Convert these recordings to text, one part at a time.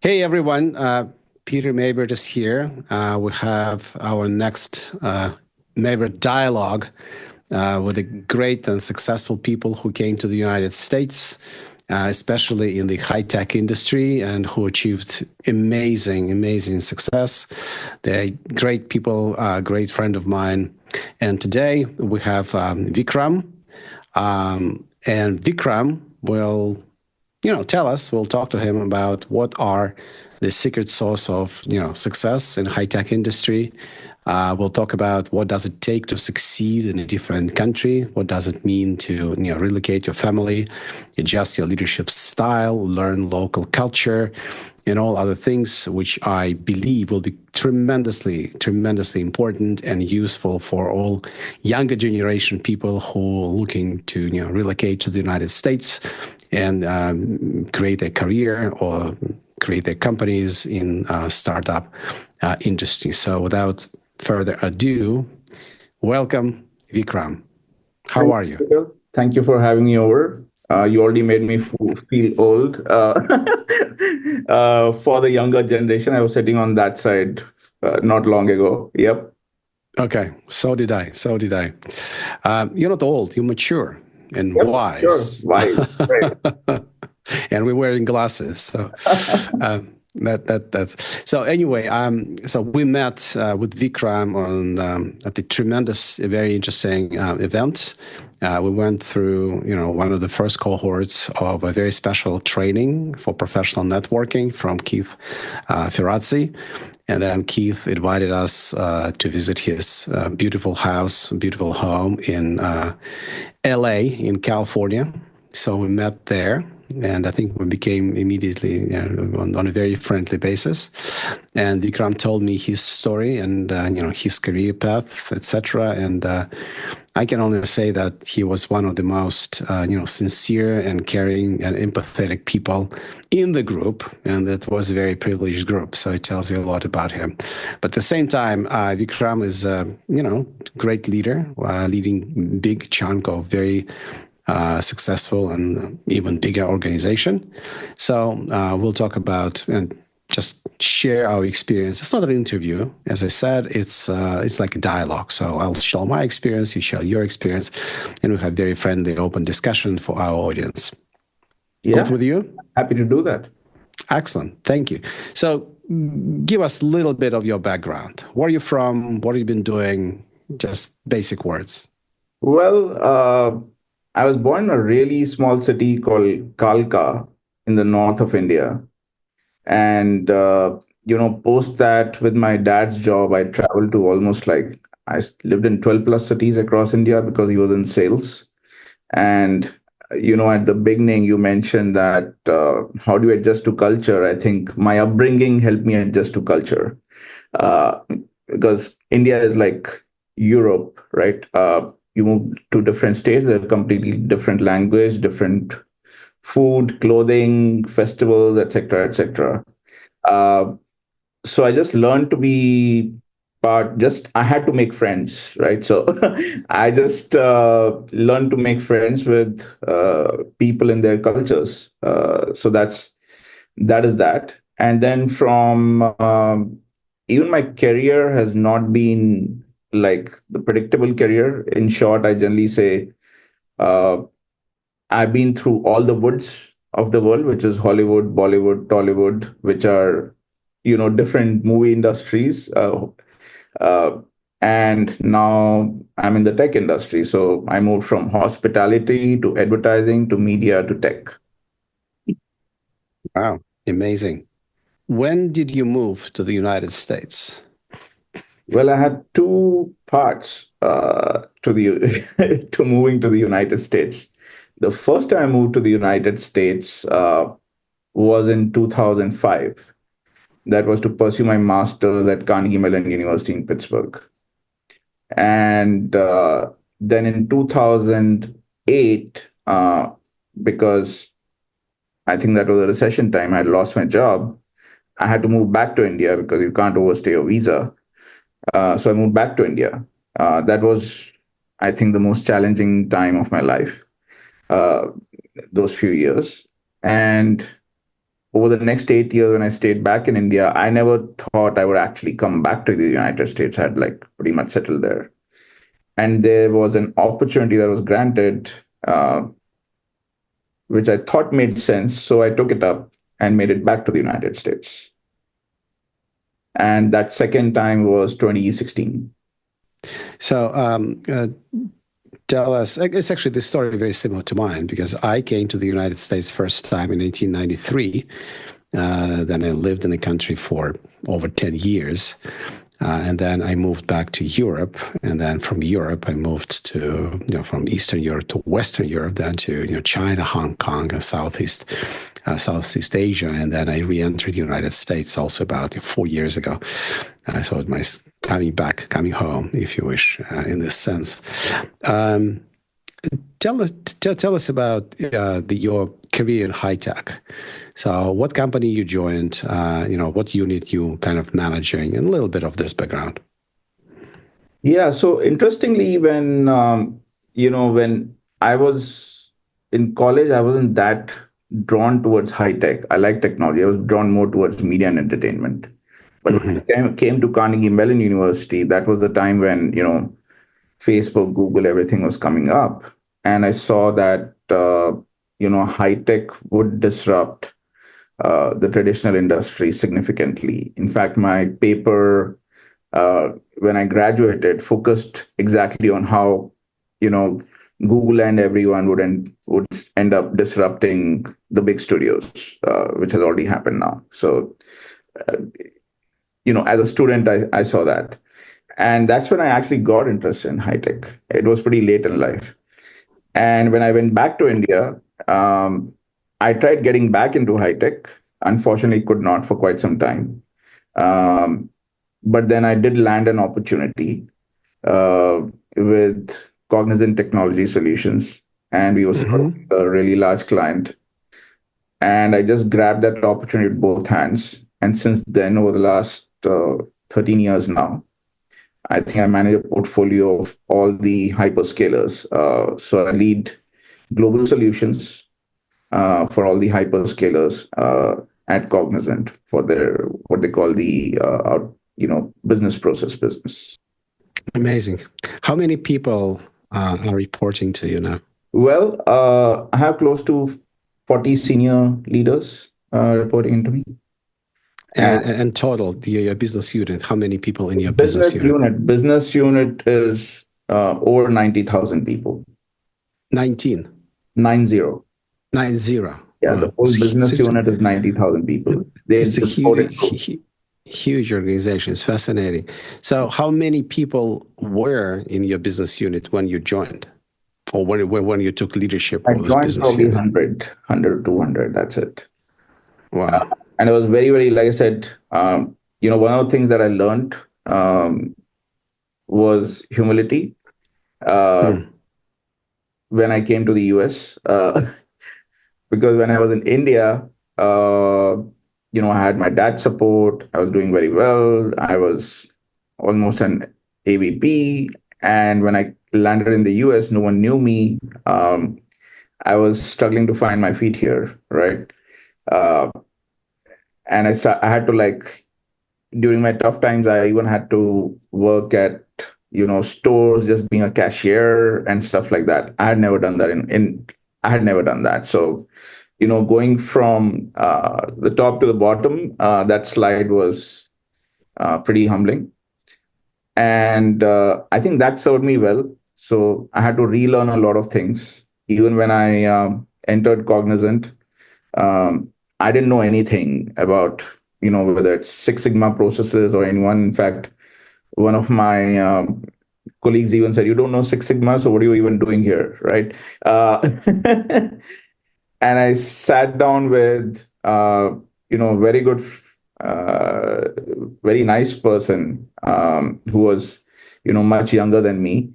Hey everyone, Peter Mebert is here. We have our next Mebert dialogue with the great and successful people who came to the United States, especially in the high-tech industry, and who achieved amazing success. They're great people, great friend of mine. And today we have Vikram, and Vikram will tell us, we'll talk to him about what are the secret sauce of, success in high-tech industry. We'll talk about what does it take to succeed in a different country. What does it mean to, relocate your family, adjust your leadership style, learn local culture, and all other things, which I believe will be tremendously important and useful for all younger generation people who are looking to, relocate to the United States and create a career or create their companies in startup industry. So without further ado, welcome, Vikram. How Thank are you? you. Thank you for having me over. You already made me feel old. For the younger generation, I was sitting on that side not long ago. Yep. Okay, so did I. So did I. You're not old. You're mature and Yep. Sure. wise. Why? Right. And we're wearing glasses. So that's so. Anyway, so we met with Vikram on at the tremendous, very interesting event. We went through, one of the first cohorts of a very special training for professional networking from Keith Ferrazzi. And then Keith invited us to visit his beautiful house, beautiful home in LA in California. So we met there, and I think we became immediately on a very friendly basis. And Vikram told me his story and his career path, etc. And I can only say that he was one of the most sincere and caring and empathetic people in the group, and that was a very privileged group. So it tells you a lot about him. But at the same time, Vikram is great leader, leading big chunk of very successful and even bigger organization. So we'll talk about and just share our experience. It's not an interview, as I said. It's like a dialogue. So I'll share my experience, you share your experience, and we have very friendly, open discussion for our audience. Good Yeah. with you? Happy to do that. Excellent. Thank you. So give us a little bit of your background. Where are you from? What have you been doing? Just basic words. Well, I was born in a really small city called Kalka in the north of India. And, post that with my dad's job, I traveled to almost like lived in 12 plus cities across India because he was in sales. And, at the beginning, you mentioned that how do you adjust to culture? I think my upbringing helped me adjust to culture uh, because India is like Europe, right? You move to different states, they're completely different language, different food, clothing, festivals, etc., etc. Uh, so I just learned to be part. Just I had to make friends, right? So I just learned to make friends with people in their cultures. So that is that. And then from even my career has not been like the predictable career. In short, I generally say uh, I've been through all the woods of the world, which is Hollywood, Bollywood, Tollywood, which are different movie industries. Uh, and now I'm in the tech industry. So I moved from hospitality to advertising to media to tech. Wow, amazing. When did you move to the United States? Well, I had two parts to the to moving to the United States. The first time I moved to the United States was in 2005. That was to pursue my master's at Carnegie Mellon University in Pittsburgh. And then in 2008, because I think that was a recession time, I had lost my job. I had to move back to India because you can't overstay your visa. So I moved back to India. That was, I think, the most challenging time of my life, uh, those few years. And over the next 8 years, when I stayed back in India, I never thought I would actually come back to the United States. I had like pretty much settled there. And there was an opportunity that was granted, which I thought made sense. So I took it up and made it back to the United States. And that second time was 2016. So tell us, it's actually this story very similar to mine, because I came to the United States first time in 1893. Then I lived in the country for over 10 years. And then I moved back to Europe, and then from Europe I moved to, from Eastern Europe to Western Europe, then to China, Hong Kong, and Southeast Asia, and then I re-entered the United States also about 4 years ago. So it my coming home, if you wish, in this sense. Tell us about your career in high tech. So, what company you joined? What unit you kind of managing, and a little bit of this background. Yeah. So interestingly, when when I was in college, I wasn't that drawn towards high tech. I like technology. I was drawn more towards media and entertainment. But when I came to Carnegie Mellon University, that was the time when Facebook, Google, everything was coming up, and I saw that high tech would disrupt the traditional industry significantly. In fact, my paper when I graduated focused exactly on how Google and everyone would end up disrupting the big studios, which has already happened now. So, as a student, I saw that. And that's when I actually got interested in high tech. It was pretty late in life. And when I went back to India, I tried getting back into high tech. Unfortunately, could not for quite some time. But then I did land an opportunity with Cognizant Technology Solutions, and we were serving a really large client. And I just grabbed that opportunity with both hands. And since then, over the last 13 years now, I think I manage a portfolio of all the hyperscalers. So I lead global solutions for all the hyperscalers at Cognizant for their what they call the business process business. Amazing. How many people are reporting to you now? Well, I have close to 40 senior leaders reporting into me. And total, your business unit, how many people in your business unit? Business unit is over 90,000 people. 19? 90. 90. Yeah, the whole business unit is 90,000 people. It's a huge organization. It's fascinating. So how many people were in your business unit when you joined? Or when you took leadership of this business unit? I joined probably 100, 200, that's it. Wow. And it was very, very, like I said, one of the things that I learned was humility when I came to the US. Because when I was in India, I had my dad's support. I was doing very well. I was almost an AVP. And when I landed in the US, no one knew me. I was struggling to find my feet here, right? And I had to during my tough times, I even had to work at stores, just being a cashier and stuff like that. I had never done that I had never done that. So, going from the top to the bottom, that slide was pretty humbling. And I think that served me well. So I had to relearn a lot of things. Even when I entered Cognizant, I didn't know anything about, whether it's Six Sigma processes or anyone. In fact, one of my colleagues even said, "You don't know Six Sigma, so what are you even doing here?" Right? And I sat down with, very good, very nice person who was, much younger than me.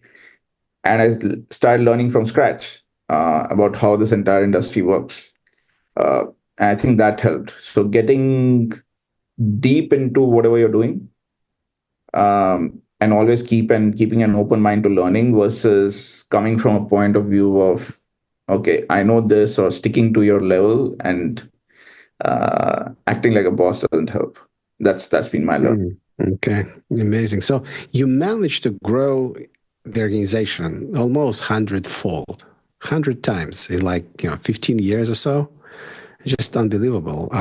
And I started learning from scratch about how this entire industry works. And I think that helped. So getting deep into whatever you're doing, and always keeping an open mind to learning versus coming from a point of view of, okay, I know this, or sticking to your level and acting like a boss doesn't help. That's been my learning. Okay, amazing. So you managed to grow the organization almost hundredfold, 100 times in 15 years or so. Just unbelievable.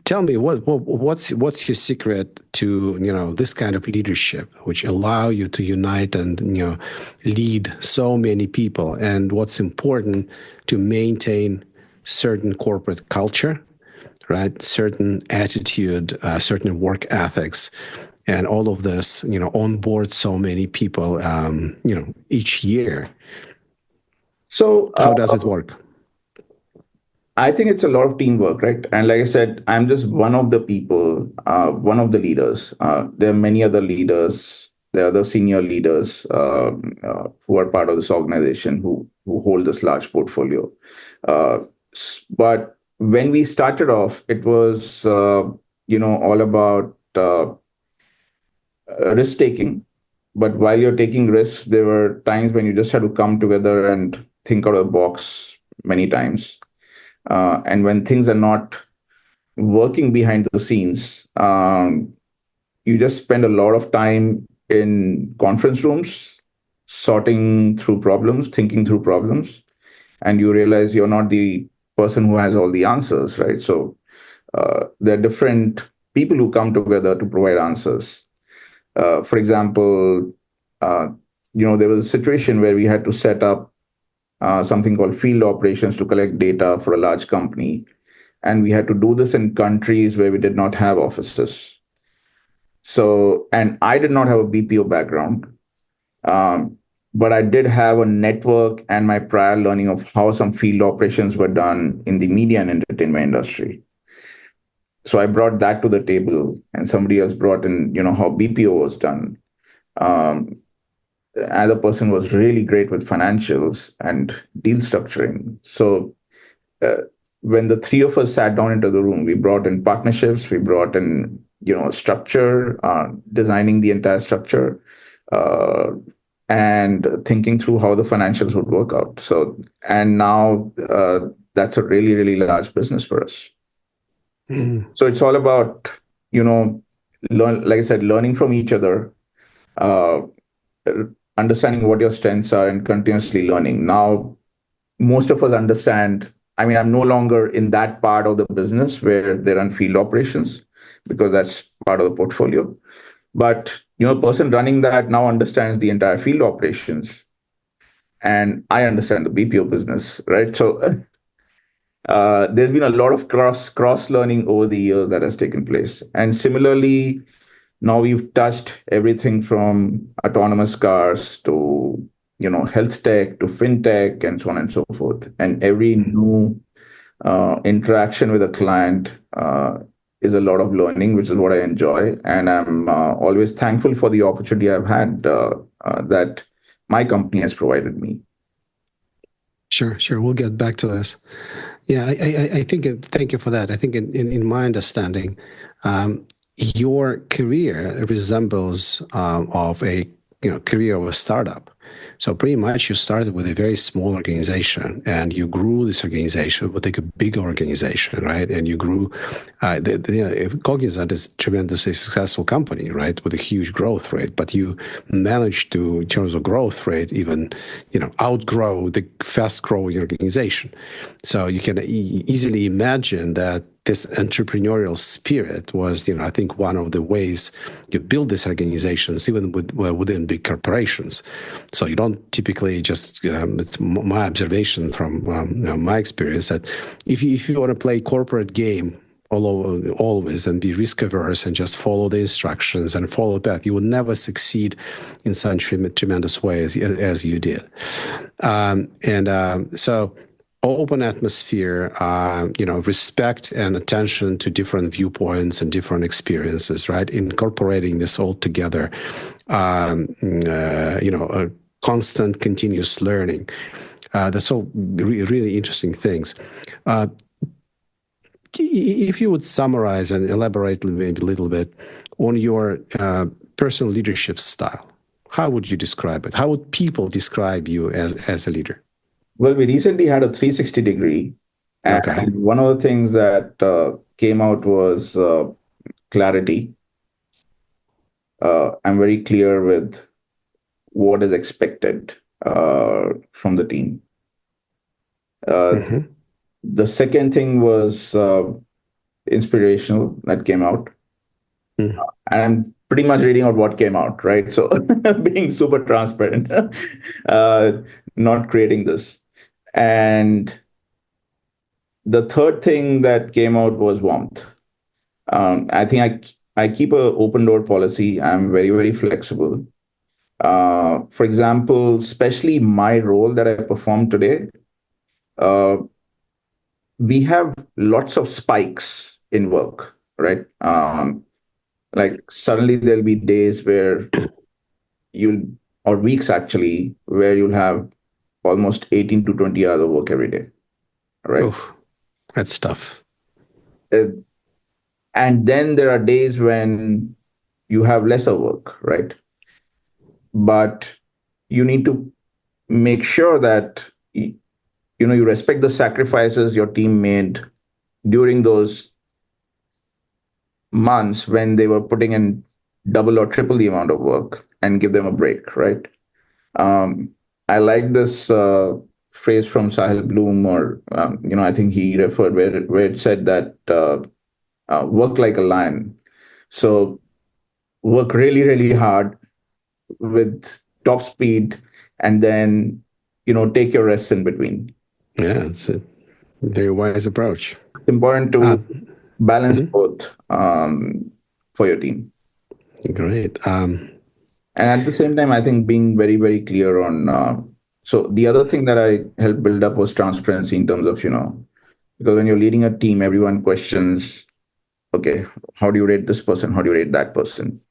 Tell me what's your secret to this kind of leadership, which allow you to unite and lead so many people, and what's important to maintain certain corporate culture, right? Certain attitude, certain work ethics, and all of this, onboard so many people, each year. So How does it work? I think it's a lot of teamwork, right? And like I said, I'm just one of the people, one of the leaders. There are many other leaders. There are other senior leaders who are part of this organization who hold this large portfolio. But when we started off, it was all about risk taking. But while you're taking risks, there were times when you just had to come together and think out of the box many times. And when things are not working behind the scenes, you just spend a lot of time in conference rooms, sorting through problems, thinking through problems, and you realize you're not the person who has all the answers, right? So there are different people who come together to provide answers. For example, uh, there was a situation where we had to set up something called field operations to collect data for a large company. And we had to do this in countries where we did not have offices. So, and I did not have a BPO background, but I did have a network and my prior learning of how some field operations were done in the media and entertainment industry. So I brought that to the table, and somebody else brought in, how BPO was done. Um, the other person was really great with financials and deal structuring. So uh, when the three of us sat down into the room, we brought in partnerships, we brought in, structure, designing the entire structure, uh, and thinking through how the financials would work out. So, and now that's a really, really large business for us. So it's all about, like I said, learning from each other, uh, understanding what your strengths are, and continuously learning. Now, most of us understand. I mean, I'm no longer in that part of the business where they run field operations because that's part of the portfolio. But a person running that now understands the entire field operations, and I understand the BPO business, right? So there's been a lot of cross learning over the years that has taken place, and similarly, now we've touched everything from autonomous cars to health tech to fintech and so on and so forth. And every new interaction with a client is a lot of learning, which is what I enjoy. And I'm always thankful for the opportunity I've had that my company has provided me. Sure. We'll get back to this. Yeah, I think, thank you for that. I think in my understanding, your career resembles of a career of a startup. So pretty much you started with a very small organization and you grew this organization with like a big organization, right? And you grew, Cognizant is a tremendously successful company, right? With a huge growth rate, but you managed to, in terms of growth rate, even, outgrow the fast growing organization. So you can easily imagine that this entrepreneurial spirit was, I think one of the ways you build these organizations, even within big corporations. So you don't typically just, it's my observation from my experience that if you want to play corporate game always and be risk averse and just follow the instructions and follow the path, you will never succeed in such a tremendous way as you did. So open atmosphere, respect and attention to different viewpoints and different experiences, right? Incorporating this all together, a constant, continuous learning. That's all really interesting things. If you would summarize and elaborate maybe a little bit on your personal leadership style, how would you describe it? How would people describe you as a leader? Well, we recently had a 360 degree, Okay. And one of the things that came out was clarity. I'm very clear with what is expected from the team. Mm-hmm. The second thing was inspirational that came out. Mm. And I'm pretty much reading out what came out, right? So being super transparent, not creating this. And the third thing that came out was warmth. I think I keep a open door policy. I'm very, very flexible. For example, especially my role that I perform today, uh, we have lots of spikes in work, right? Like suddenly there'll be days where you'll, or weeks actually, where you'll have almost 18 to 20 hours of work every day, right? Oh, that's tough. Uh, and then there are days when you have lesser work, right? But you need to make sure that you respect the sacrifices your team made during those months when they were putting in double or triple the amount of work and give them a break, right? Um, I like this phrase from Sahil Bloom, or I think he referred where it said that work like a lion. So work really, really hard with top speed, and then take your rest in between. Yeah, it's a very wise approach. It's important to balance Mhm. both for your team. Great. And at the same time, I think being very, very clear on. So the other thing that I helped build up was transparency in terms of, because when you're leading a team, everyone questions, okay, how do you rate this person? How do you rate that person?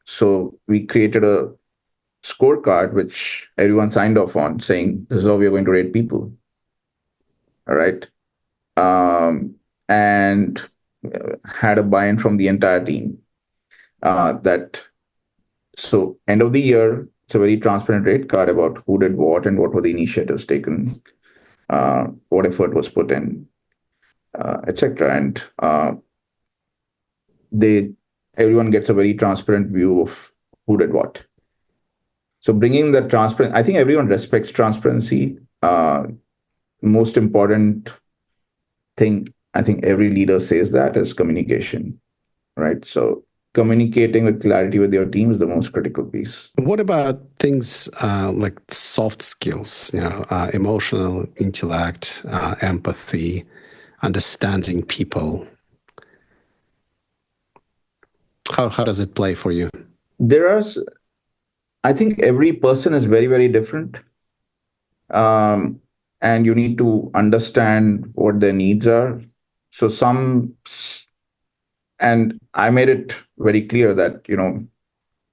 So we created a scorecard which everyone signed off on, saying this is how we are going to rate people. All right. And had a buy-in from the entire team that so end of the year, it's a very transparent rate card about who did what and what were the initiatives taken, what effort was put in, etc. And they everyone gets a very transparent view of who did what. So bringing that transparent, I think everyone respects transparency. Most important thing, I think every leader says that is communication, right? So communicating with clarity with your team is the most critical piece. What about things like soft skills, emotional intellect, empathy, understanding people? How does it play for you? There are, I think every person is very, very different. Um, and you need to understand what their needs are. So and I made it very clear that,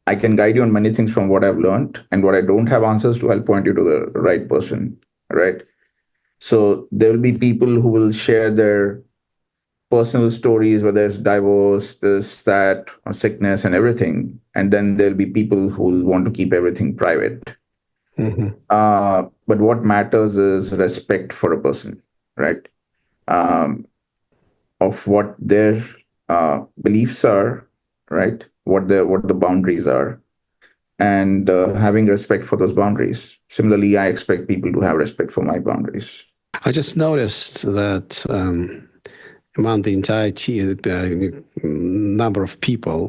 I can guide you on many things from what I've learned, and what I don't have answers to, I'll point you to the right person, right? So there will be people who will share their personal stories, whether it's divorce, this, that, or sickness and everything. And then there'll be people who will want to keep everything private. Mm-hmm. But what matters is respect for a person, right? Um, of what their beliefs are, right? What the boundaries are, and having respect for those boundaries. Similarly, I expect people to have respect for my boundaries. I just noticed that among the entire number of people,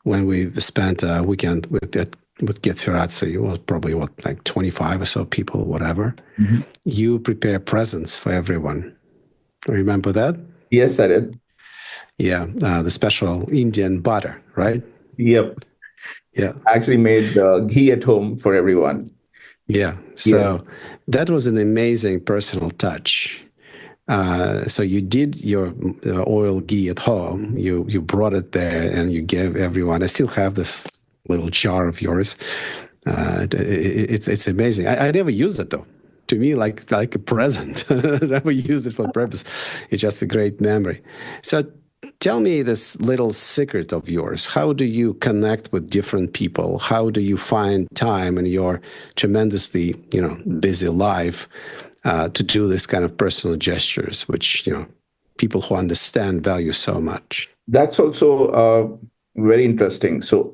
when we spent a weekend with Get Firazzi, it was probably like 25 or so people, whatever. Mm-hmm. You prepare presents for everyone. Remember that? Yes, I did. Yeah, the special Indian butter, right? Yep. Yeah. I actually made ghee at home for everyone. Yeah. Yes. So that was an amazing personal touch. So you did your oil ghee at home. You brought it there and you gave everyone. I still have this little jar of yours. It's amazing. I never used it though. To me, like a present. I never used it for the purpose. It's just a great memory. So tell me this little secret of yours. How do you connect with different people? How do you find time in your tremendously, busy life to do this kind of personal gestures, which people who understand value so much? That's also very interesting. So,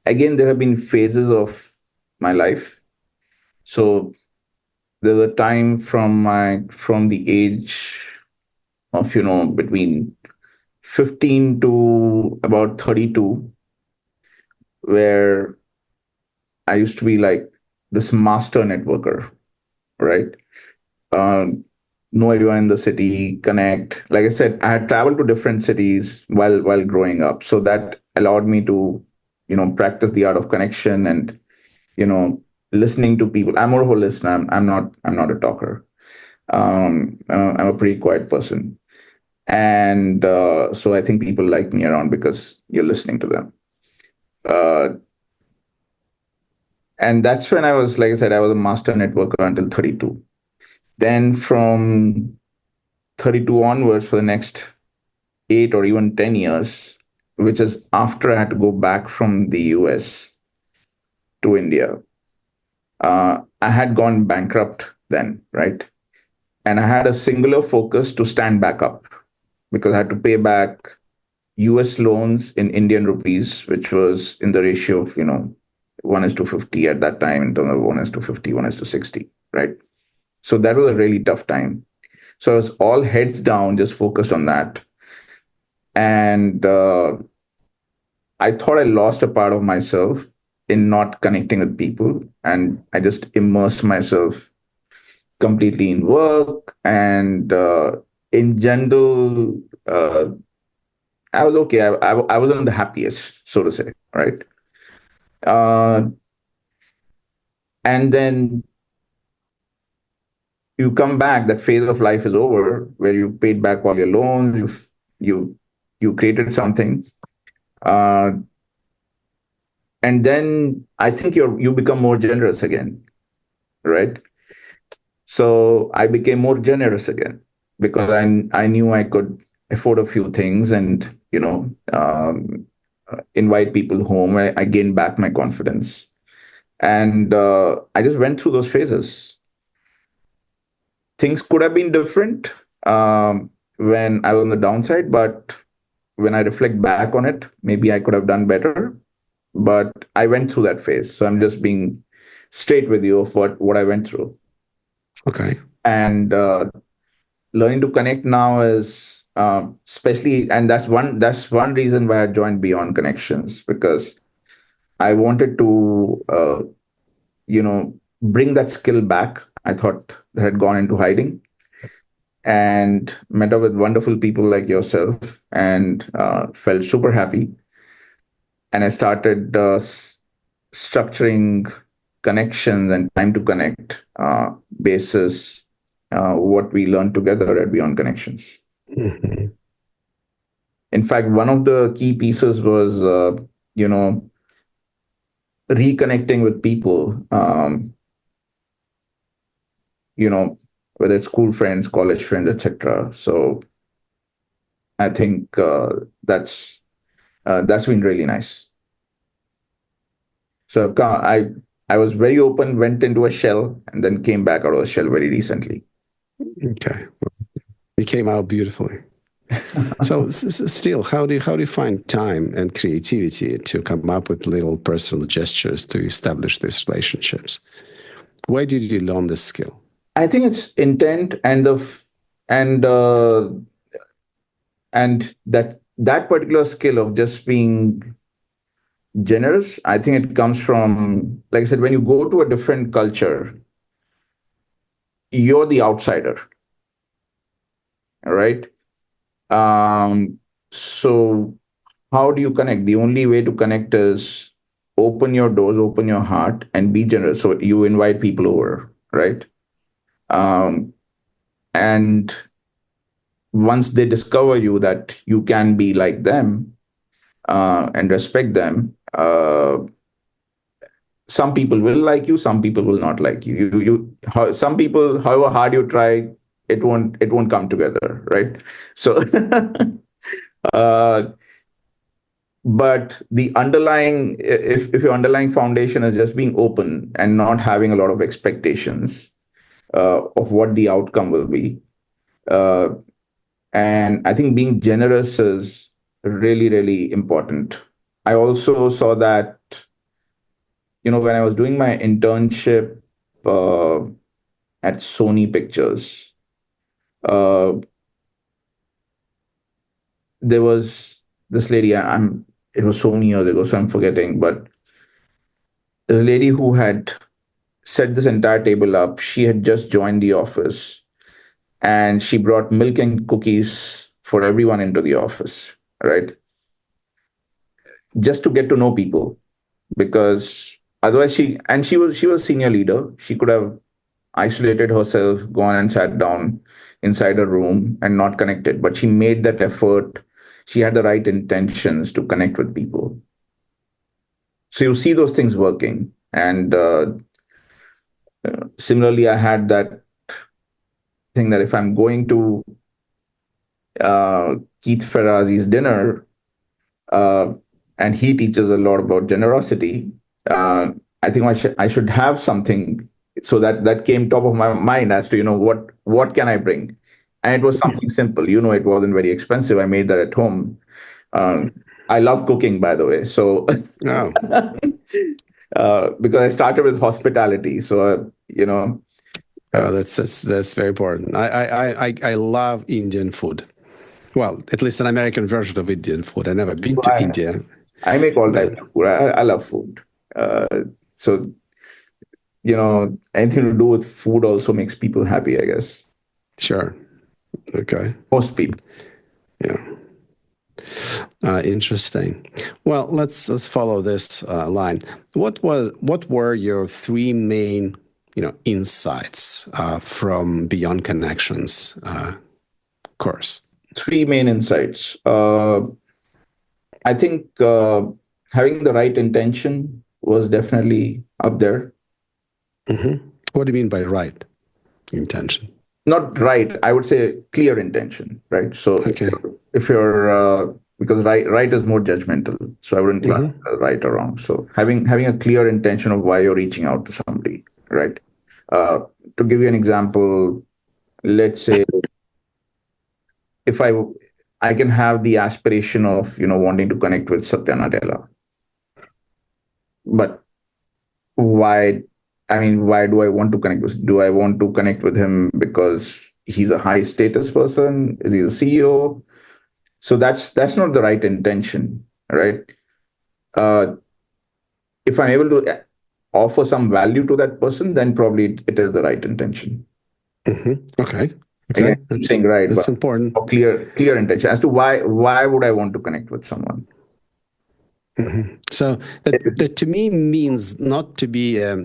again, there have been phases of my life. So, there's a time from the age of between 15 to about 32, where I used to be like this master networker, right? Know everyone in the city, connect. Like I said, I had traveled to different cities while growing up, so that allowed me to, practice the art of connection and you know listening to people. I'm more of a listener. I'm not a talker. I'm a pretty quiet person, and so I think people like me around because you're listening to them. Uh, and that's when I was, like I said, I was a master networker until 32. Then from 32 onwards, for the next 8 or even 10 years, which is after I had to go back from the US to India. I had gone bankrupt then, right? And I had a singular focus to stand back up because I had to pay back US loans in Indian rupees, which was in the ratio of, 1:50 at that time, in terms of 1:50, 1:60, right? So that was a really tough time. So I was all heads down, just focused on that. And I thought I lost a part of myself in not connecting with people. And I just immersed myself completely in work. And in general, I was okay. I wasn't the happiest, so to say, right? Uh, and then you come back, that phase of life is over, where you paid back all your loans, you you created something. Uh, and then I think you become more generous again, right? So I became more generous again because I knew I could afford a few things and invite people home. I gained back my confidence, and I just went through those phases. Things could have been different when I was on the downside, but when I reflect back on it, maybe I could have done better. But I went through that phase, so I'm just being straight with you of what I went through. Okay. And learning to connect now is especially, and that's one reason why I joined Beyond Connections, because I wanted to bring that skill back. I thought that had gone into hiding, and met up with wonderful people like yourself, and felt super happy. And I started structuring connections and time to connect basis what we learned together at Beyond Connections. Mm-hmm. In fact, one of the key pieces was, reconnecting with people, whether it's school friends, college friends, etc. So I think that's been really nice. So I was very open, went into a shell, and then came back out of the shell very recently. Okay. Well, you came out beautifully. So still, how do you find time and creativity to come up with little personal gestures to establish these relationships? Where did you learn this skill? I think it's intent and and that particular skill of just being generous. I think it comes from, like I said, when you go to a different culture, you're the outsider, all right? So how do you connect? The only way to connect is open your doors, open your heart, and be generous. So you invite people over, right? Um, and once they discover you that you can be like them and respect them, some people will like you, some people will not like you. Some people, however hard you try, it won't come together, right? So, uh, but the underlying, if your underlying foundation is just being open and not having a lot of expectations, of what the outcome will be. Uh, and I think being generous is really, really important. I also saw that, when I was doing my internship uh, at Sony Pictures, uh, there was this lady. It was so many years ago, so I'm forgetting. But the lady who had set this entire table up, she had just joined the office, and she brought milk and cookies for everyone into the office, right? Just to get to know people, because otherwise she was senior leader. She could have isolated herself, gone and sat down inside a room and not connected, but she made that effort. She had the right intentions to connect with people. So you see those things working. And similarly, I had that thing that if I'm going to Keith Ferrazzi's dinner, uh, and he teaches a lot about generosity, I think I should have something. So that came top of my mind as to, what can I bring. And it was something simple. It wasn't very expensive. I made that at home. Um, I love cooking, by the way. So Oh, because I started with hospitality, so uh, that's very important. I love Indian food. Well, at least an American version of Indian food. I've never been to I, India, I make all but types of food. I love food. Uh, so anything to do with food also makes people happy, I guess. sure. Okay. Most people. Yeah. Interesting. Well, let's follow this line. What were your three main insights from Beyond Connections course? Three main insights. I think having the right intention was definitely up there. What do you mean by right intention? Not right, I would say clear intention, right? So Okay. if you're because right is more judgmental, so I wouldn't class it as right or wrong. So having a clear intention of why you're reaching out to somebody, right? To give you an example, let's say if I can have the aspiration of wanting to connect with Satya Nadella, but why? I mean, why do I want to connect with? Do I want to connect with him because he's a high status person? Is he the CEO? So that's not the right intention, right? Uh, if I'm able to offer some value to that person, then probably it is the right intention. Okay. Again, Okay. I'm saying right, That's but important. clear intention as to why would I want to connect with someone. So that to me means not to be a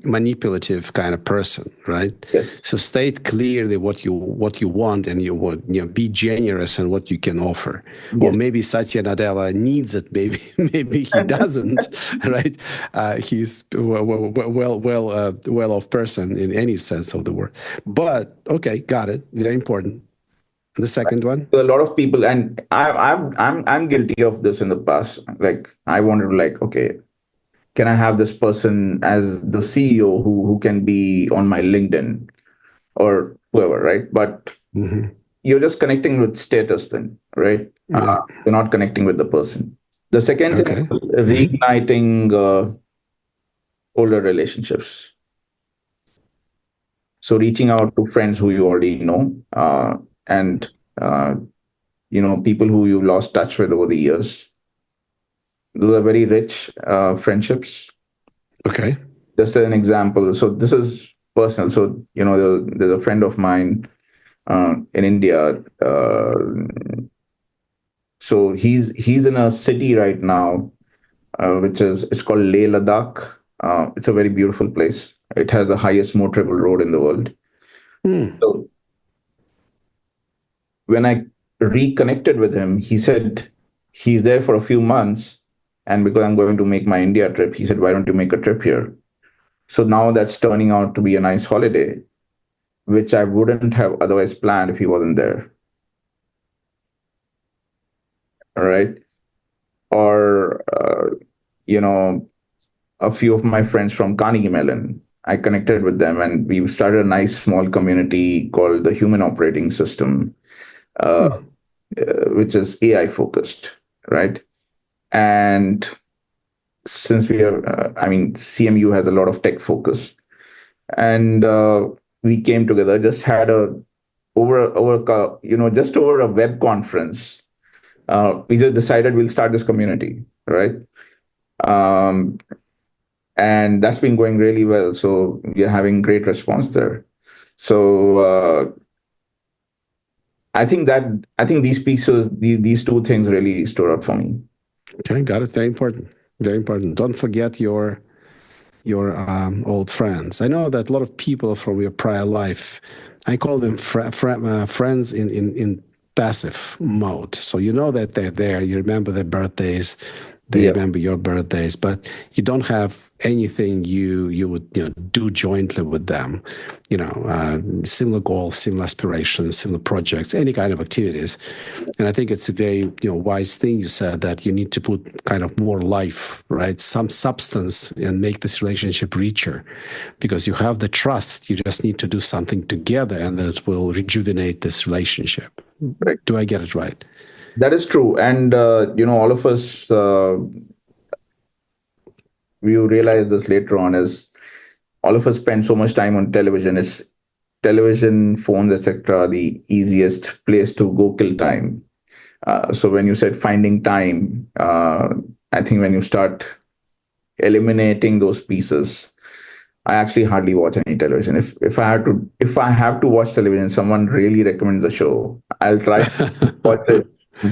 manipulative kind of person, right? Yes. So state clearly what you want, and you would be generous in what you can offer. Or Yes. maybe Satya Nadella needs it, maybe maybe he doesn't, right? He's well off person in any sense of the word. But okay, got it. Very important. The second one. A lot of people, and I'm guilty of this in the past. Like I wanted to, like, okay, can I have this person as the CEO who can be on my LinkedIn or whoever, right? But you're just connecting with status then, right? Yeah. You're not connecting with the person. The second thing Okay. is reigniting older relationships. So reaching out to friends who you already know, and uh, people who you lost touch with over the years. Those are very rich friendships. Okay. Just an example. So this is personal. So there's a friend of mine in India. So he's in a city right now, it's called Leh Ladakh. It's a very beautiful place. It has the highest motorable road in the world. So when I reconnected with him, he said he's there for a few months, and because I'm going to make my India trip, he said, "Why don't you make a trip here?" So now that's turning out to be a nice holiday, which I wouldn't have otherwise planned if he wasn't there. All right. Or, a few of my friends from Carnegie Mellon. I connected with them, and we started a nice small community called the Human Operating System, uh, which is AI focused, right? And since we are, I mean, CMU has a lot of tech focus, and we came together, just had a just over a web conference. We just decided we'll start this community, right? Um, and that's been going really well. So we're having great response there. So I think these pieces, these two things really stood out for me. Okay, got it. Very important. Very important. Don't forget your old friends. I know that a lot of people from your prior life, I call them friends in passive mode. So you know that they're there. You remember their birthdays. They Yeah. remember your birthdays, but you don't have anything you would do jointly with them. Similar goals, similar aspirations, similar projects, any kind of activities. And I think it's a very wise thing you said, that you need to put kind of more life, right, some substance, and make this relationship richer, because you have the trust. You just need to do something together, and that will rejuvenate this relationship. Right. Do I get it right? That is true. And, all of us, we realize this later on, is all of us spend so much time on television. It's television, phones, etc., the easiest place to go kill time. So when you said finding time, I think when you start eliminating those pieces, I actually hardly watch any television. If I have to watch television, someone really recommends a show, I'll try to watch it,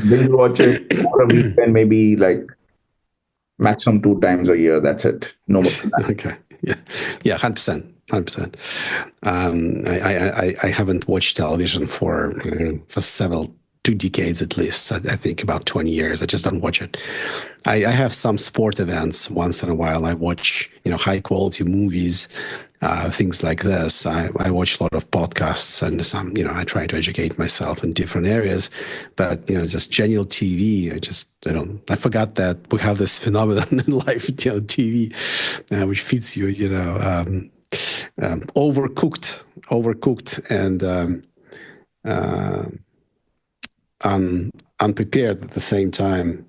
binge watch it over a weekend, maybe like maximum 2 times a year. That's it. No more than that. Okay. Yeah. 100%. 100%. I haven't watched television for several 2 decades at least. I think about 20 years. I just don't watch it. I have some sport events once in a while. I watch high quality movies, things like this. I watch a lot of podcasts, and some I try to educate myself in different areas. But just general TV, I forgot that we have this phenomenon in life, TV, which feeds you, overcooked, and unprepared at the same time.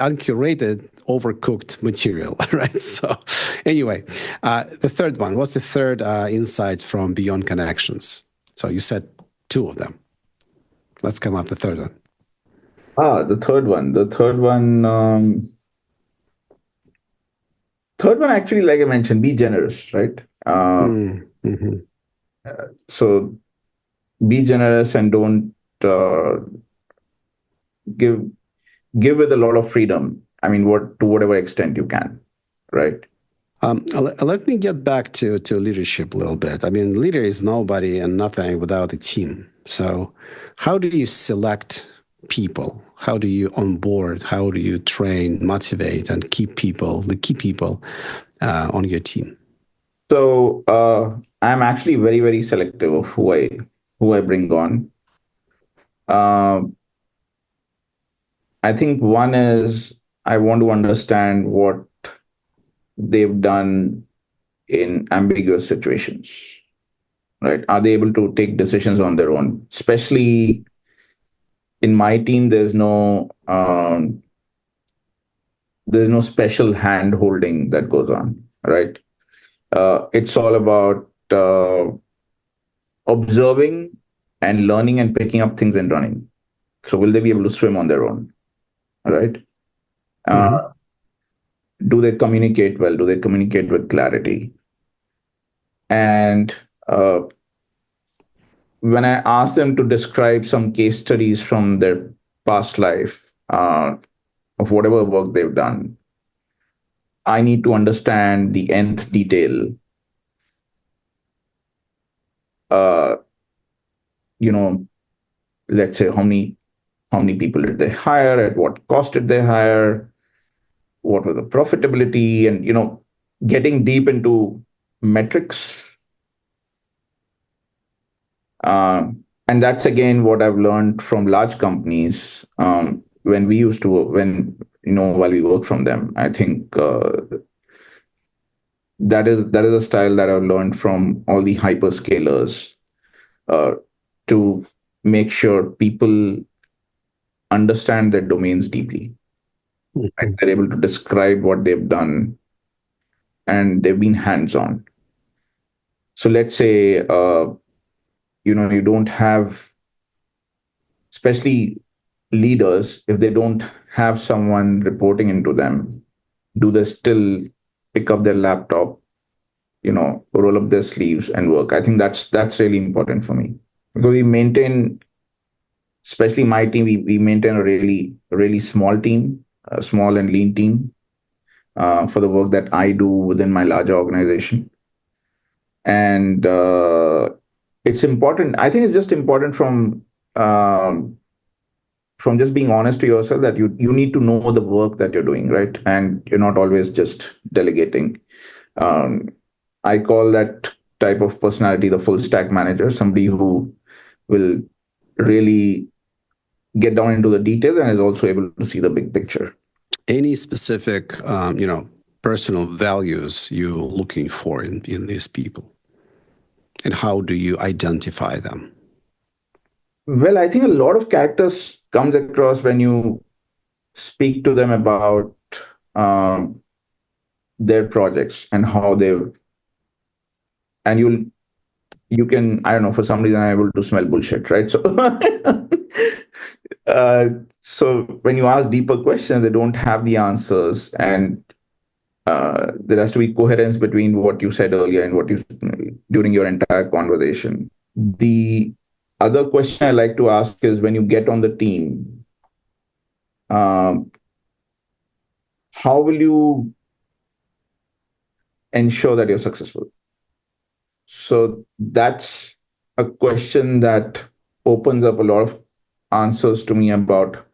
Uncurated, overcooked material, right? So, anyway, the third one. What's the third insight from Beyond Connections? So you said two of them. Let's come up with the third one. The third one. Third one, actually, like I mentioned, be generous, right? Mm-hmm. So be generous, and don't give with a lot of freedom. I mean, to whatever extent you can, right? Let me get back to leadership a little bit. I mean, leader is nobody and nothing without a team. So how do you select people? How do you onboard? How do you train, motivate, and keep the key people on your team? So I'm actually very, very selective of who I bring on. I think one is, I want to understand what they've done in ambiguous situations, right? Are they able to take decisions on their own? Especially in my team, there's no special hand holding that goes on, right? It's all about observing and learning and picking up things and running. So will they be able to swim on their own, right? Do they communicate well? Do they communicate with clarity? And when I ask them to describe some case studies from their past life, of whatever work they've done, I need to understand the nth detail. Uh, let's say how many people did they hire? At what cost did they hire? What was the profitability? And getting deep into metrics. And that's again what I've learned from large companies, when while we work from them. I think that is a style that I've learned from all the hyperscalers, uh, to make sure people understand their domains deeply. Right? Mhm. They're able to describe what they've done, and they've been hands-on. So let's say, you don't have, especially leaders, if they don't have someone reporting into them, do they still pick up their laptop, roll up their sleeves and work? I think that's really important for me, because we maintain, especially my team, we maintain a really small team, a small and lean team, for the work that I do within my larger organization. And it's important. I think it's just important um, from just being honest to yourself, that you need to know the work that you're doing, right? And you're not always just delegating. Um, I call that type of personality the full stack manager, somebody who will really get down into the details and is also able to see the big picture. Any specific, personal values you're looking for in these people, and how do you identify them? Well, I think a lot of characters comes across when you speak to them about um, their projects and how they've, and you can, I don't know, for some reason I'm able to smell bullshit, right? So so when you ask deeper questions, they don't have the answers, and there has to be coherence between what you said earlier and what you during your entire conversation. The other question I like to ask is, when you get on the team, um, how will you ensure that you're successful? So that's a question that opens up a lot of answers to me about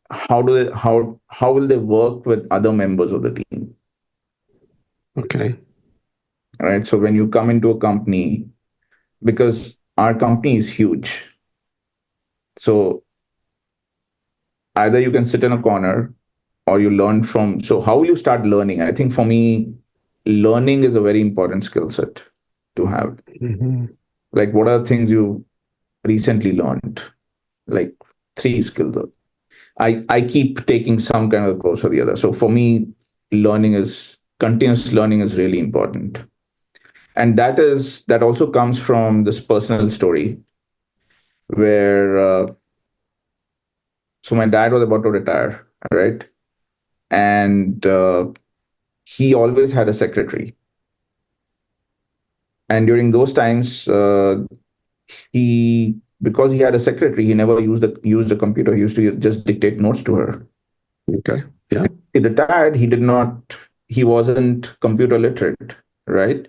how will they work with other members of the team. Okay. All right. So when you come into a company, because our company is huge, so either you can sit in a corner or you learn from. So how will you start learning? I think for me, learning is a very important skill set to have. Mm-hmm. Like, what are things you recently learned? Like, three skills. I keep taking some kind of course or the other. So for me, continuous learning is really important. And that also comes from this personal story where, so my dad was about to retire, right? And he always had a secretary. And during those times, he because he had a secretary, he never used a computer. He used to just dictate notes to her. Okay. Yeah. He retired. He wasn't computer literate, right?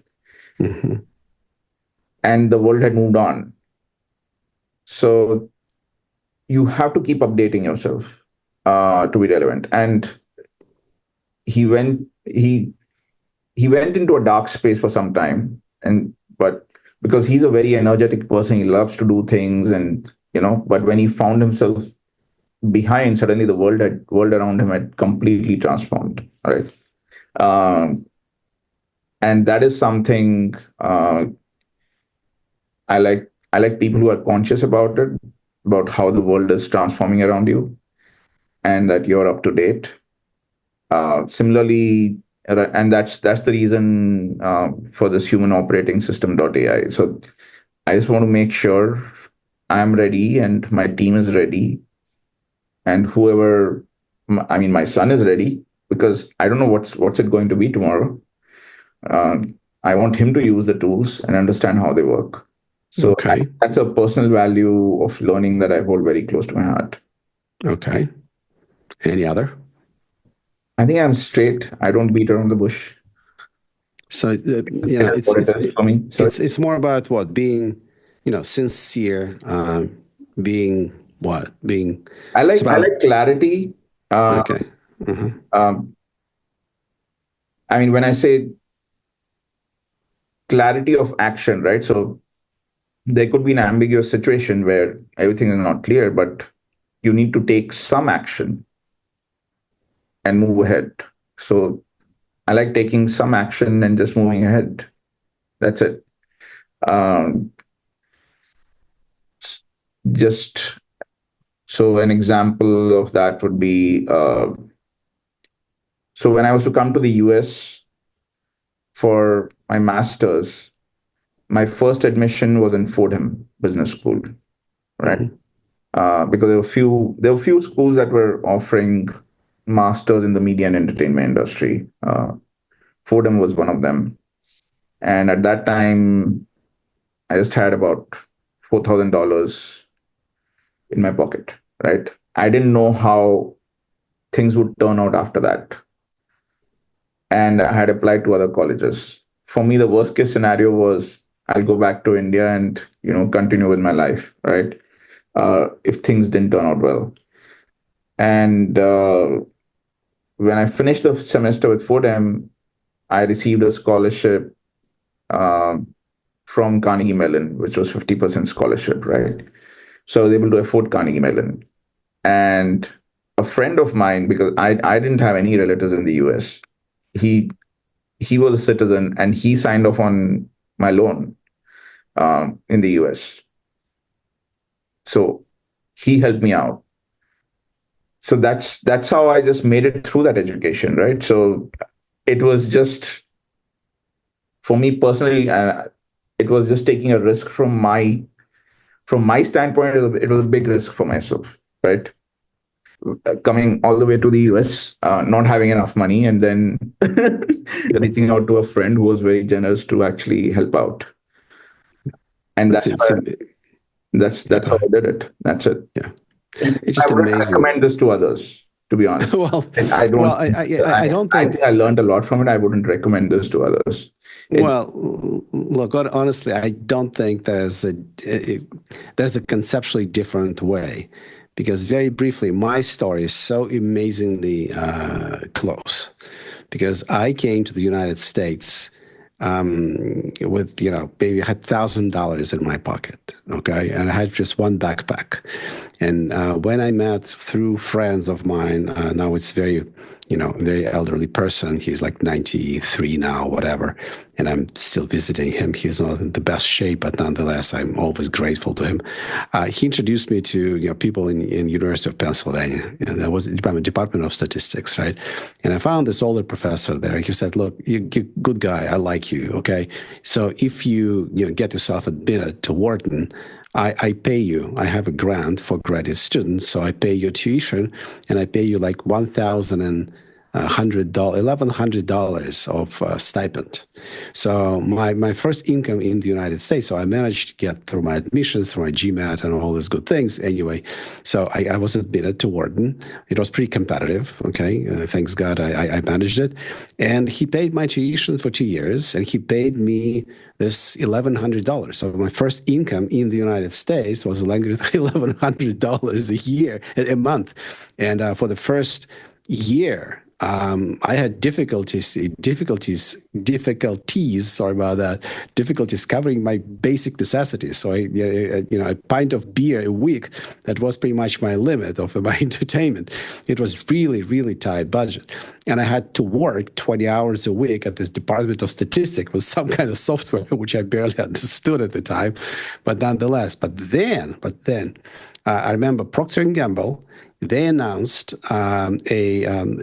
Mm-hmm. And the world had moved on. So you have to keep updating yourself, to be relevant. And he went he he went into a dark space for some time, and but because he's a very energetic person, he loves to do things, and but when he found himself behind, suddenly the world around him had completely transformed, right? Um, and that is something, I like people who are conscious about it, about how the world is transforming around you, and that you're up to date. Similarly, and that's the reason, for this human operating system.ai. So I just want to make sure I'm ready and my team is ready, and I mean, my son is ready, because I don't know what's it going to be tomorrow. I want him to use the tools and understand how they work. So Okay. that's a personal value of learning that I hold very close to my heart. Okay. Any other? I think I'm straight. I don't beat around the bush. So It is it's what it is for me. Sorry. it's more about what, being, sincere, being what, being. I It's like I about. like clarity. Uh, Okay. Uh-huh. um, I mean, when I say clarity of action, right? So there could be an ambiguous situation where everything is not clear, but you need to take some action and move ahead. So I like taking some action and just moving ahead. That's it. Um, just so an example of that would be, so when I was to come to the US for my master's, my first admission was in Fordham Business School, right? Mhm. Because there were few schools that were offering masters in the media and entertainment industry. Fordham was one of them, and at that time, I just had about $4,000 in my pocket, right? I didn't know how things would turn out after that, and I had applied to other colleges. For me, the worst case scenario was I'll go back to India and continue with my life, right? If things didn't turn out well. And when I finished the semester with Fordham, I received a scholarship um, from Carnegie Mellon, which was 50% scholarship, right? So I was able to afford Carnegie Mellon. And a friend of mine, because I didn't have any relatives in the US, he he was a citizen and he signed off on my loan in the US. So he helped me out. So that's how I just made it through that education, right? So it was just for me personally, it was just taking a risk from my standpoint. It was a big risk for myself, right? Coming all the way to the US, not having enough money, and then reaching out to a friend who was very generous to actually help out. And That's it. that's how I did it. That's it. Yeah, And it's I just wouldn't amazing. recommend this to others, to be honest. well, And I well, don't. I don't I think think. I learned a lot from it. I wouldn't recommend this to others. It, Well, look, honestly, I don't think there's a conceptually different way, because very briefly, my story is so amazingly close, because I came to the United States with maybe I had $1,000 in my pocket, okay, and I had just one backpack, and when I met through friends of mine, now it's very elderly person. He's like 93 now, whatever. And I'm still visiting him. He's not in the best shape, but nonetheless, I'm always grateful to him. He introduced me to people in University of Pennsylvania, and that was Department of Statistics, right? And I found this older professor there. He said, "Look, you're good guy. I like you. Okay, so if you get yourself admitted to Wharton, I pay you. I have a grant for graduate students, so I pay your tuition, and I pay you like $1,100 of stipend. So my first income in the United States. So I managed to get through my admissions, through my GMAT, and all these good things. Anyway, so I was admitted to Wharton. It was pretty competitive. Okay, thanks God I managed it, and he paid my tuition for 2 years, and he paid me this $1,100. So my first income in the United States was $1,100 a year, a month, and for the first year, I had difficulties. Sorry about that. Difficulties covering my basic necessities. So a pint of beer a week, that was pretty much my limit of my entertainment. It was really, really tight budget, and I had to work 20 hours a week at this Department of Statistics with some kind of software which I barely understood at the time, but nonetheless. But then, I remember Procter and Gamble. They announced a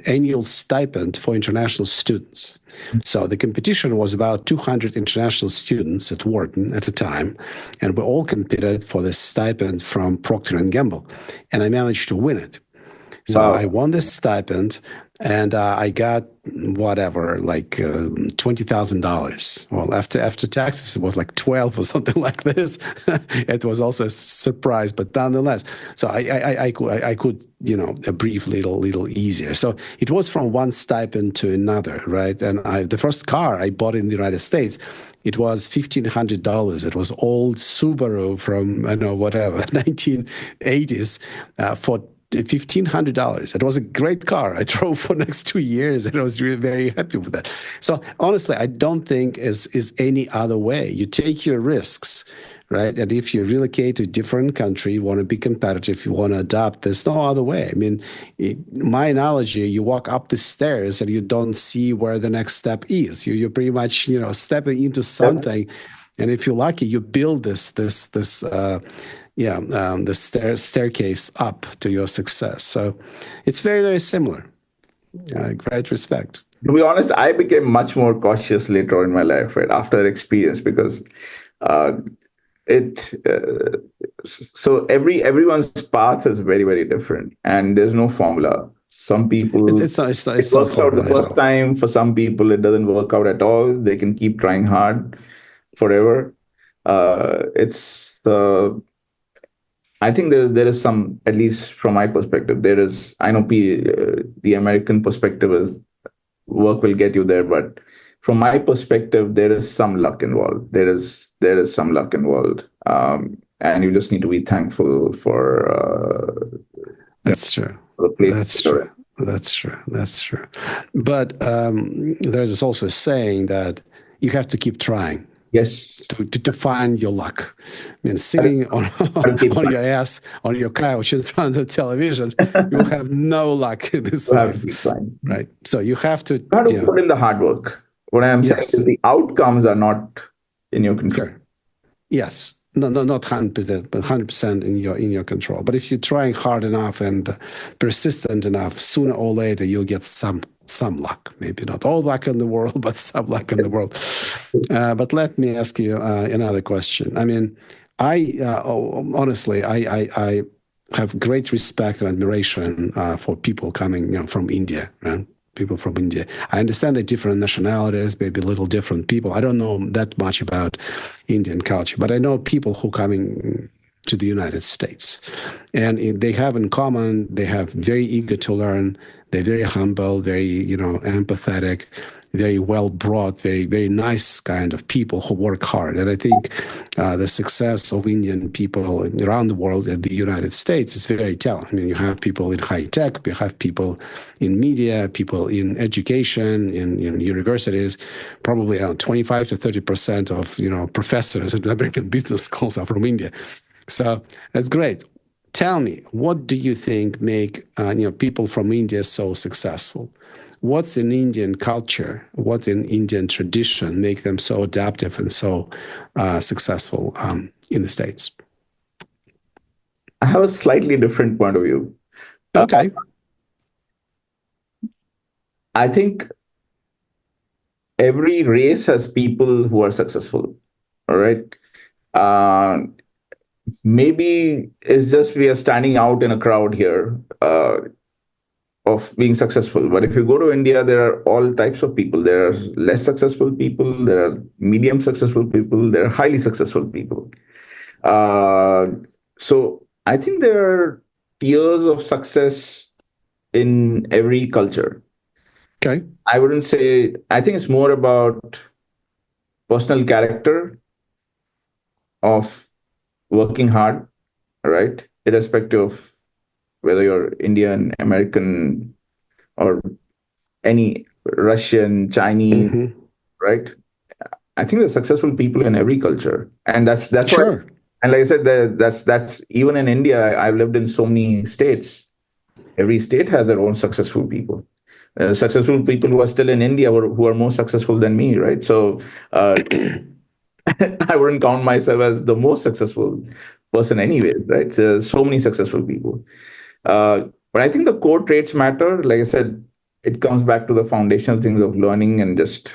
annual stipend for international students. So the competition was about 200 international students at Wharton at the time, and we all competed for this stipend from Procter and Gamble, and I managed to win it. So I wow. won this stipend, and I got whatever, like $20,000. Well, after taxes, it was like 12 or something like this. It was also a surprise, but nonetheless, so I could breathe little easier. So it was from one stipend to another, right? And the first car I bought in the United States, it was $1,500. It was old Subaru from whatever 1980s for $1,500. It was a great car. I drove for the next 2 years, and I was really very happy with that. So honestly, I don't think is any other way. You take your risks, right? And if you relocate to a different country, you want to be competitive, you want to adapt, there's no other way. I mean, my analogy, you walk up the stairs and you don't see where the next step is. You're pretty much, stepping into something. And if you're lucky, you build the staircase up to your success. So it's very, very similar. Great respect. To be honest, I became much more cautious later on in my life, right, after that experience, because uh, it so everyone's path is very, very different, and there's no formula. Some people, it It's not works out the formula at first all. time. For some people, it doesn't work out at all. They can keep trying hard forever. It's I think there is some, at least from my perspective, there is. I know the American perspective is work will get you there, but from my perspective, there is some luck involved. There is some luck involved, and you just need to be thankful for That's true. the place That's you're true. That's true. That's true. But there's also a saying that you have to keep trying Yes, to find your luck. I mean, I'll, sitting on I'll keep on your ass on your couch in front of the television, you will have no luck in this you have to life, keep trying. right? So you have to, You have to put in the hard work. What I'm saying is yes, the outcomes are not in your control. sure. Yes, no, not 100%, but 100% in your control. But if you're trying hard enough and persistent enough, sooner or later you'll get some luck. Maybe not all luck in the world, but some luck in the world. But let me ask you another question. I mean, honestly, I have great respect and admiration for people coming, from India. Right? People from India. I understand they're different nationalities, maybe a little different people. I don't know that much about Indian culture, but I know people who coming to the United States, and they have in common, they have very eager to learn. They're very humble, very empathetic, very well brought, very very nice kind of people who work hard. And I think the success of Indian people around the world and the United States is very telling. I mean, you have people in high tech, you have people in media, people in education, in universities. Probably around 25 to 30% of professors at American business schools are from India. So that's great. Tell me, what do you think make people from India so successful? What's in Indian culture, what in Indian tradition make them so adaptive and so successful in the States? I have a slightly different point of view. Okay. I think every race has people who are successful. All right. Uh, Maybe it's just we are standing out in a crowd here of being successful. But if you go to India, there are all types of people. There are less successful people, there are medium successful people, there are highly successful people. Uh, so I think there are tiers of success in every culture. Okay. I wouldn't say, I think it's more about personal character of working hard, right? Irrespective of whether you're Indian, American, or any Russian, Chinese, Mm-hmm. right? I think there's successful people in every culture, and that's why. Sure. And like I said, that's even in India. I've lived in so many states. Every state has their own successful people. Successful people who are still in India who are more successful than me, right? So I wouldn't count myself as the most successful person, anyways, right? So many successful people. But I think the core traits matter. Like I said, it comes back to the foundational things of learning and just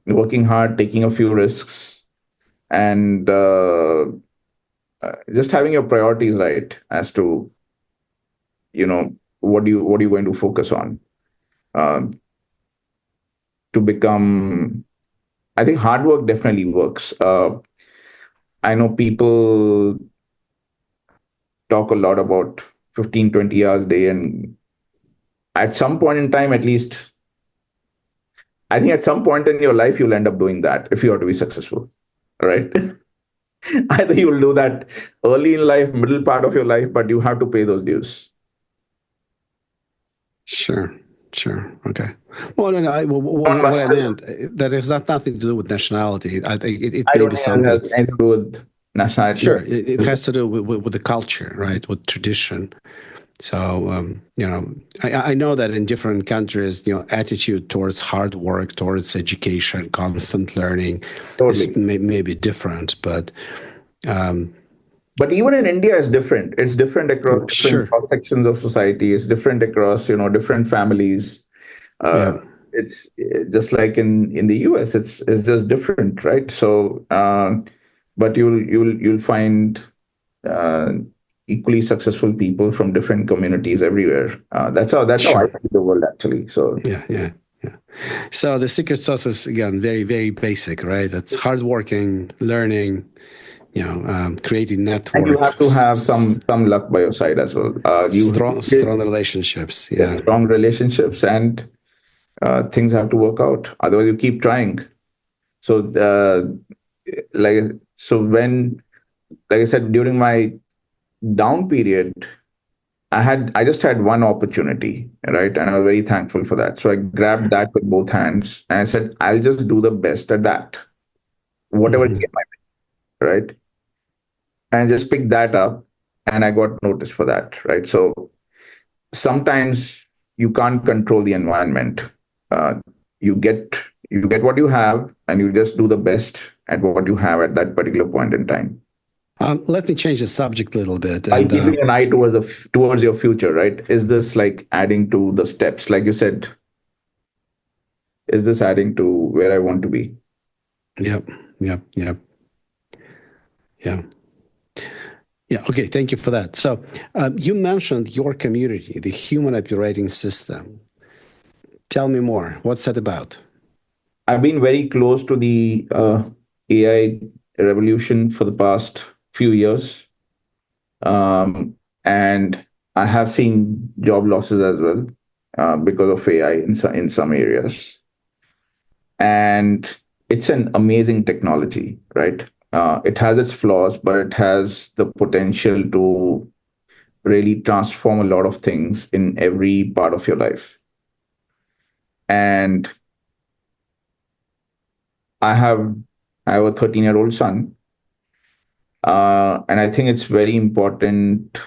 working hard, taking a few risks, and just having your priorities right as to what are you going to focus on um, to become. I think hard work definitely works. I know people talk a lot about 15, 20 hours a day, and at some point in time, at least, I think at some point in your life, you'll end up doing that if you are to be successful, right? Either you'll do that early in life, middle part of your life, but you have to pay those dues. Sure. Sure. Okay. Well, no, Elon what I Musk meant, that has nothing to do with nationality. I think it I may don't be think it has something. anything to do with Sure, nationality. it has to do with the culture, right? With tradition. So, I know that in different countries, attitude towards hard work, towards education, constant learning is Totally. maybe different, but um, But even in India, it's different. It's different across different sure. cross sections of society. It's different across, different families. Yeah, It's just like in the US. It's just different, right? So, but you'll find uh, equally successful people from different communities everywhere. That's how I sure. see the world actually. So Yeah, yeah, yeah. So the secret sauce is again very, very basic, right? It's hardworking, learning, creating and you network, have to have some luck by your side as well. You have strong relationships. to Yeah, strong relationships and things have to work out. Otherwise, you keep trying. So, like, so when, like I said, during my down period, I just had one opportunity, right? And I was very thankful for that. So I grabbed that with both hands and I said, I'll just do the best at that, whatever hmm came my way, right? And just pick that up, and I got noticed for that, right? So sometimes you can't control the environment. Uh, you get you get what you have, and you just do the best at what you have at that particular point in time. let me change the subject a little bit, While and keeping an eye towards towards your future, right? Is this like adding to the steps, like you said? Is this adding to where I want to be? yep, yep, yep, yeah. Yeah, okay, thank you for that. So, you mentioned your community, the human operating system. Tell me more. What's that about? I've been very close to the AI revolution for the past few years, and I have seen job losses as well because of AI in some areas. And it's an amazing technology, right? It has its flaws, but it has the potential to really transform a lot of things in every part of your life. And I have I have a 13-year-old son, and I think it's very important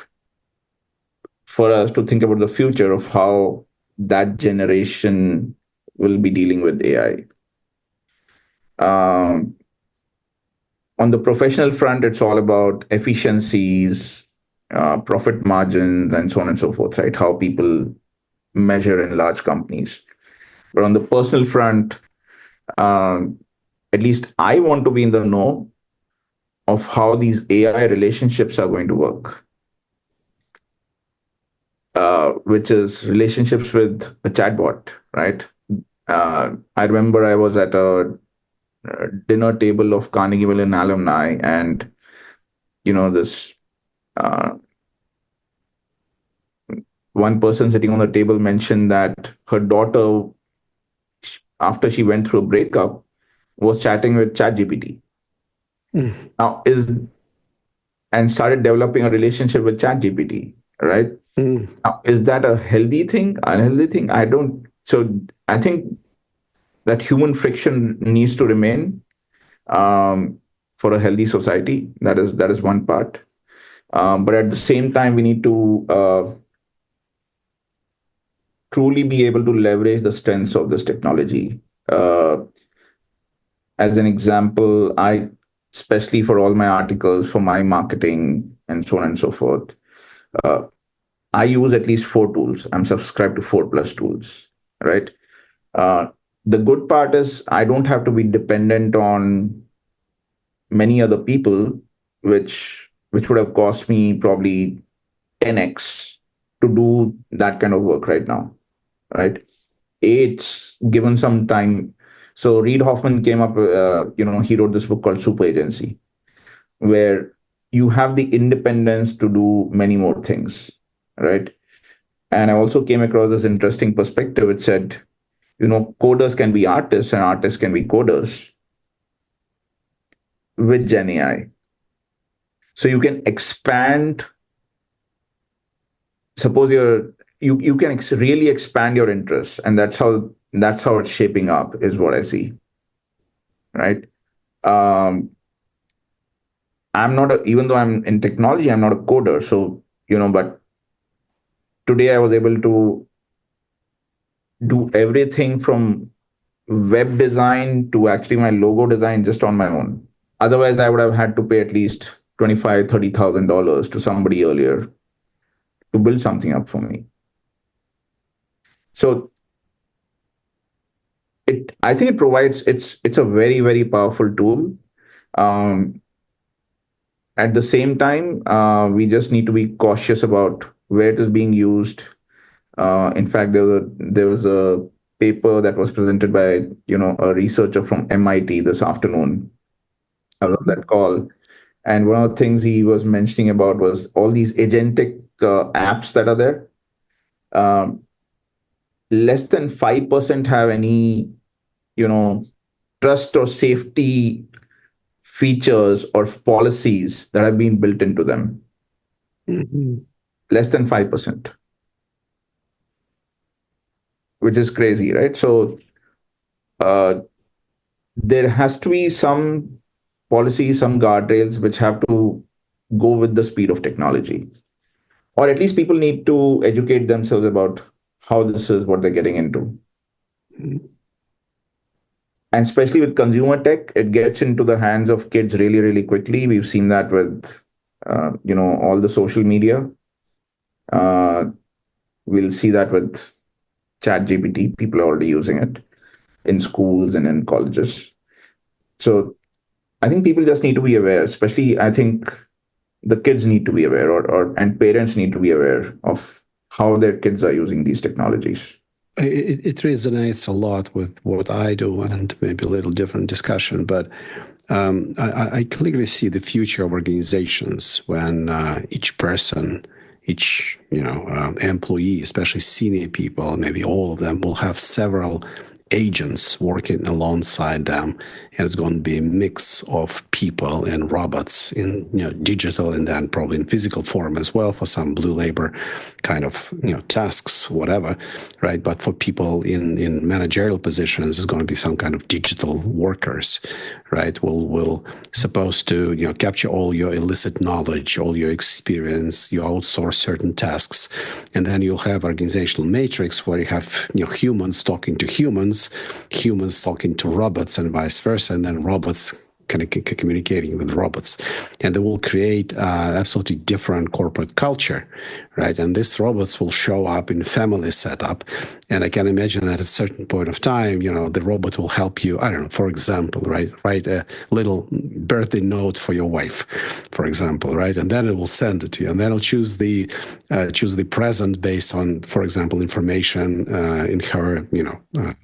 for us to think about the future of how that generation will be dealing with AI. Um, on the professional front, it's all about efficiencies, profit margins, and so on and so forth, right? How people measure in large companies. But on the personal front, um, at least I want to be in the know of how these AI relationships are going to work, which is relationships with a chatbot, right? I remember I was at a dinner table of Carnegie Mellon alumni, and this uh, one person sitting on the table mentioned that her daughter, after she went through a breakup, was chatting with ChatGPT. Mm, Now is and started developing a relationship with ChatGPT, right? mm. Now, is that a healthy thing, unhealthy thing? I don't. So I think that human friction needs to remain for a healthy society. That is one part. But at the same time, we need to truly be able to leverage the strengths of this technology. Uh, as an example, especially for all my articles, for my marketing, and so on and so forth, uh, I use at least four tools. I'm subscribed to 4+ tools, right? Uh, the good part is I don't have to be dependent on many other people, which would have cost me probably 10x to do that kind of work right now, right? It's given some time. So Reid Hoffman came up, he wrote this book called Super Agency, where you have the independence to do many more things, right? And I also came across this interesting perspective. It said, coders can be artists and artists can be coders with Gen AI. So you can expand. Suppose you can really expand your interests, and that's how it's shaping up, is what I see, right? um I'm not even though I'm in technology, I'm not a coder, so but today I was able to do everything from web design to actually my logo design just on my own. Otherwise I would have had to pay at least 25-30,000 dollars to somebody earlier to build something up for me. So I think it provides, it's a very, very powerful tool. um, at the same time, we just need to be cautious about where it is being used. In fact, there was a paper that was presented by a researcher from MIT this afternoon. I was on that call, and one of the things he was mentioning about was all these agentic apps that are there. Um, Less than 5% have any you know trust or safety features or policies that have been built into them. Mhm. Less than 5%, which is crazy, right? So uh, there has to be some policy, some guardrails which have to go with the speed of technology, or at least people need to educate themselves about how this is what they're getting into. And especially with consumer tech, it gets into the hands of kids really, really quickly. We've seen that with all the social media. Uh, we'll see that with Chat GPT. People are already using it in schools and in colleges. So I think people just need to be aware, especially I think the kids need to be aware, and parents need to be aware of how their kids are using these technologies. It resonates a lot with what I do, and maybe a little different discussion, but I clearly see the future of organizations when each person, each employee, especially senior people, maybe all of them, will have several agents working alongside them, and it's going to be a mix of people and robots in digital, and then probably in physical form as well for some blue labor kind of tasks, whatever, right? But for people in managerial positions, it's going to be some kind of digital workers, right? Will supposed to capture all your illicit knowledge, all your experience. You outsource certain tasks, and then you'll have organizational matrix where you have humans talking to humans, humans talking to robots, and vice versa, and then robots kind of communicating with robots, and they will create absolutely different corporate culture, right? And these robots will show up in family setup, and I can imagine that at a certain point of time, the robot will help you. I don't know, for example, right? Write a little birthday note for your wife, for example, right? And then it will send it to you, and then it'll choose the present based on, for example, information in her,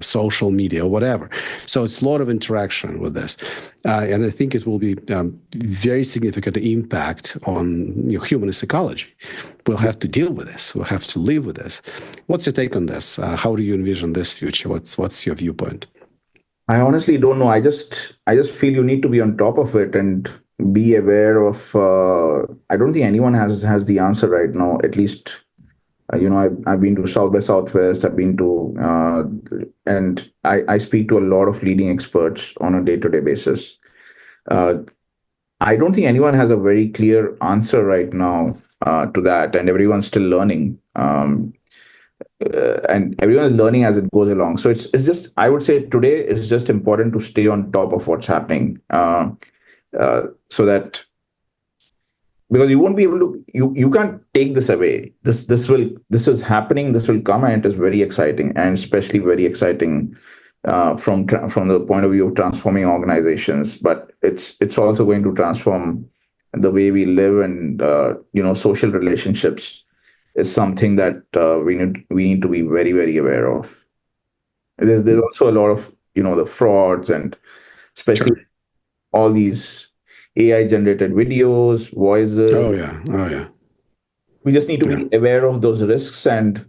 social media or whatever. So it's a lot of interaction with this. And I think it will be very significant impact on human psychology. We'll have to deal with this. We'll have to live with this. What's your take on this? How do you envision this future? What's your viewpoint? I honestly don't know. I just feel you need to be on top of it and be aware of. I don't think anyone has the answer right now. At least I've been to South by Southwest. I've been to and I speak to a lot of leading experts on a day-to-day basis. Uh, I don't think anyone has a very clear answer right now to that, and everyone's still learning. And everyone is learning as it goes along. So it's just, I would say today it's just important to stay on top of what's happening, so that, because you won't be able to, you can't take this away. This is happening. This will come, and it is very exciting, and especially very exciting from the point of view of transforming organizations. But it's also going to transform the way we live, and social relationships is something that we need to be very, very aware of. There's also a lot of the frauds, and especially Sure. all these AI generated videos, voices. Oh yeah. Oh yeah. We just need to Yeah. be aware of those risks, and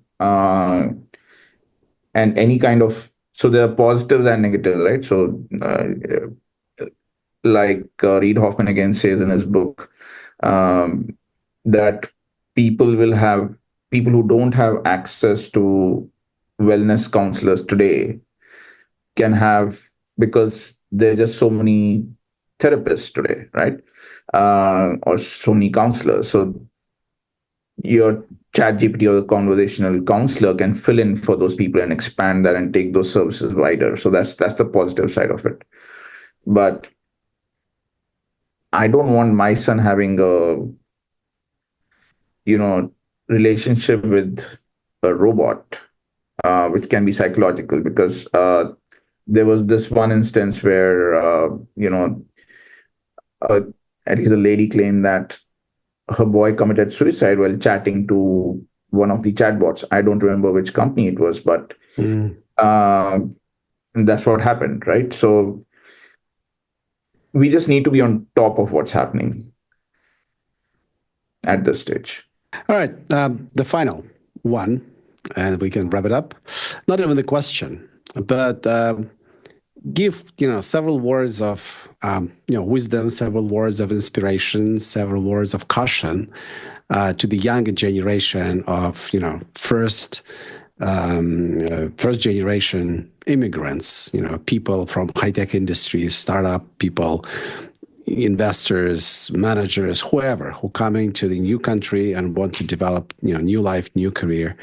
any kind of, so there are positives and negatives, right? So like Reid Hoffman again says in his book, that people will have people who don't have access to wellness counselors today can have, because there are just so many therapists today, right? Or so many counselors. So your chat GPT or the conversational counselor can fill in for those people and expand that and take those services wider. So that's the positive side of it. But I don't want my son having a, you know, relationship with a robot, which can be psychological, because there was this one instance where, uh, at least a lady claimed that her boy committed suicide while chatting to one of the chatbots. I don't remember which company it was, but uh, that's what happened, right? So we just need to be on top of what's happening at this stage. All right, the final one, and we can wrap it up. Not even the question, but give several words of wisdom, several words of inspiration, several words of caution to the younger generation of first generation immigrants, people from high-tech industries, startup people, investors, managers, whoever who coming to the new country and want to develop new life, new career.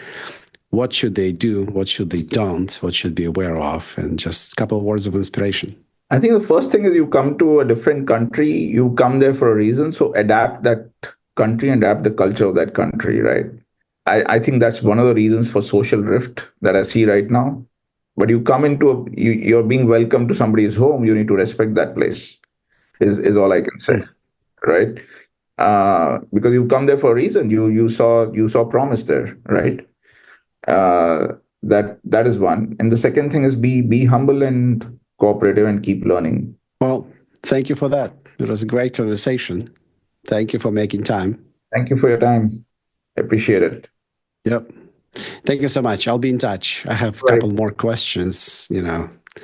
What should they do? What should they don't? What should be aware of? And just a couple of words of inspiration. I think the first thing is, you come to a different country, you come there for a reason. So adapt that country and adapt the culture of that country, right? I think that's one of the reasons for social rift that I see right now. But you come into you're being welcome to somebody's home, you need to respect that place, is all I can say, right? Because you come there for a reason. You saw promise there, right? That is one. And the second thing is, be humble and cooperative and keep learning. Well, thank you for that. It was a great conversation. Thank you for making time. Thank you for your time. I appreciate it. Yep. Thank you so much. I'll be in touch. I have a couple more questions,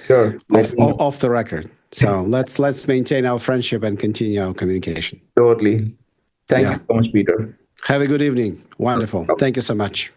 Sure. Off the record. So let's maintain our friendship and continue our communication. Totally. Thank you so much, Peter. Have a good evening. Wonderful. Thank you so much.